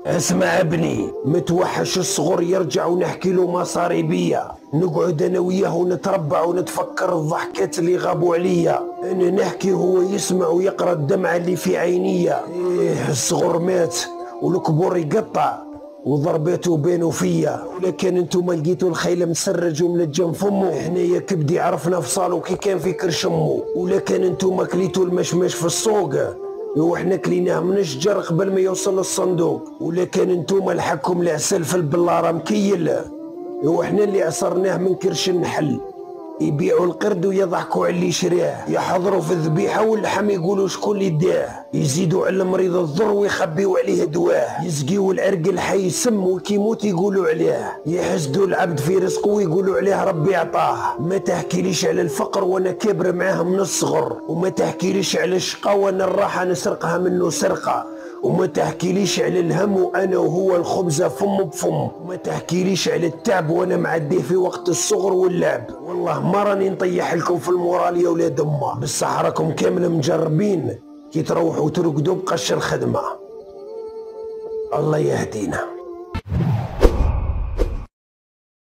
اسمع ابني، متوحش الصغر يرجع ونحكي له مصاري نقعد انا وياه ونتربع ونتفكر الضحكات اللي غابوا عليا. انا نحكي هو يسمع ويقرا الدمعة اللي في عينيا. ايه الصغر مات والكبور يقطع وضربته بينه فيا. ولكن انتم لقيتوا الخيل مسرج وملجم فمه، حنايا كبدي عرفنا فصالو كي كان في كرش امه. ولكن انتم كليتوا المشمش في السوق وحنا كليناه من الشجر قبل ما يوصل للصندوق. ولكن انتم لحقكم العسل في البلاره مكيل وحنا اللي عصرناه من كرش النحل. يبيعوا القرد ويضحكوا على اللي شراه، يحضروا في الذبيحه واللحم يقولوا شكون اللي داه، يزيدوا على المريض الضر ويخبيوا عليه دواه، يسقيوا العرق الحي سم وكيموت يقولوا عليه، يحسدوا العبد في رزقه ويقولوا عليه ربي عطاه. ما تحكيليش على الفقر وانا كبر معاه من الصغر، وما تحكيليش على الشقا وانا الراحه نسرقها منه سرقه، وما تحكيليش على الهم وانا وهو الخبزه فم بفم، وما تحكيليش على التعب وانا معديه في وقت الصغر واللعب. والله ما راني نطيح لكم في المورال يا ولاد امه، بصح راكم كامل مجربين كي تروحوا ترقدوا بقش الخدمه. الله يهدينا.